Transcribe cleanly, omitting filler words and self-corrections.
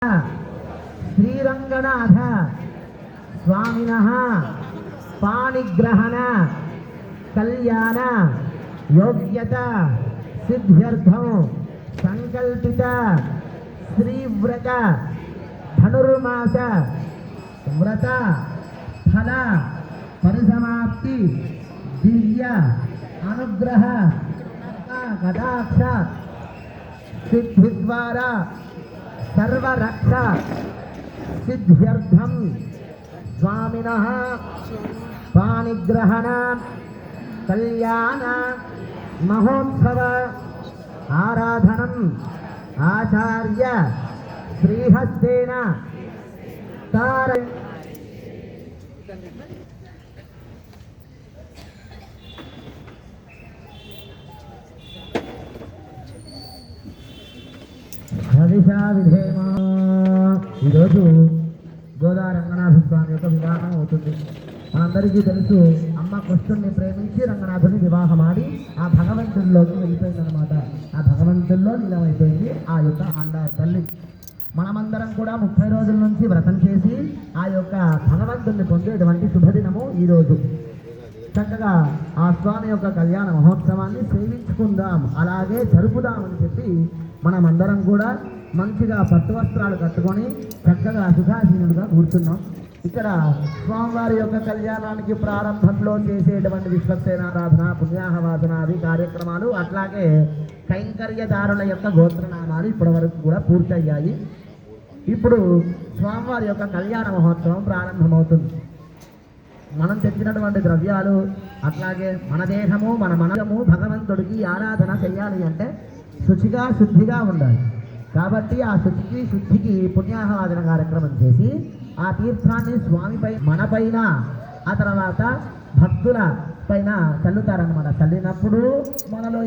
శ్రీరంగనాథ స్వామినః పాణిగ్రహణ కళ్యాణ యోగ్యత సిద్ధ్యర్థం సంకల్పిత శ్రీవ్రత ధనుర్మాస వ్రత ఫల పరిసమాప్తి దివ్య అనుగ్రహ కటాక్ష సిద్ధి ద్వారా సర్వరక్ష సిద్ధ్యర్థం స్వామినః పాణిగ్రహణ కళ్యాణ మహోత్సవ ఆరాధనం ఆచార్య శ్రీహస్తేన తార విధేమా. ఈరోజు గోదా రంగనాథ స్వామి యొక్క వివాహం అవుతుంది. మనందరికీ తెలుసు, అమ్మ కృష్ణుడిని ప్రేమించి రంగనాథుని వివాహమాడి ఆ భగవంతుల్లోకి వెళ్ళిపోయిందనమాట. ఆ భగవంతుల్లో నిలమైపోయింది ఆ యొక్క ఆండాళ్ళ తల్లి. మనమందరం కూడా 30 రోజుల నుంచి వ్రతం చేసి ఆ యొక్క భగవంతుడిని పొందేటువంటి శుభదినము ఈరోజు. చక్కగా ఆ స్వామి యొక్క కళ్యాణ మహోత్సవాన్ని సేవించుకుందాం, అలాగే జరుపుదామని చెప్పి మనమందరం కూడా మంచిగా పట్టు వస్త్రాలు కట్టుకొని చక్కగా సుఖాసీనులుగా కూర్చున్నాం. ఇక్కడ స్వామివారి యొక్క కళ్యాణానికి ప్రారంభంలో చేసేటువంటి విశ్వక్సేనారాధన, పుణ్యాహవాసనాది కార్యక్రమాలు, అట్లాగే కైంకర్యదారుల యొక్క గోత్రనామాలు ఇప్పటి వరకు కూడా పూర్తయ్యాయి. ఇప్పుడు స్వామివారి యొక్క కళ్యాణ మహోత్సవం ప్రారంభమవుతుంది. మనం తెచ్చినటువంటి ద్రవ్యాలు, అట్లాగే మన దేహము, మన మనము భగవంతుడికి ఆరాధన చేయాలి అంటే శుచిగా శుద్ధిగా ఉండాలి. కాబట్టి ఆ శుచికి శుద్ధికి పుణ్యాహవాదన కార్యక్రమం చేసి ఆ తీర్థాన్ని స్వామిపై, మనపైన, ఆ తర్వాత భక్తుల పైన చల్లుతారనమాట. చల్లినప్పుడు మనలో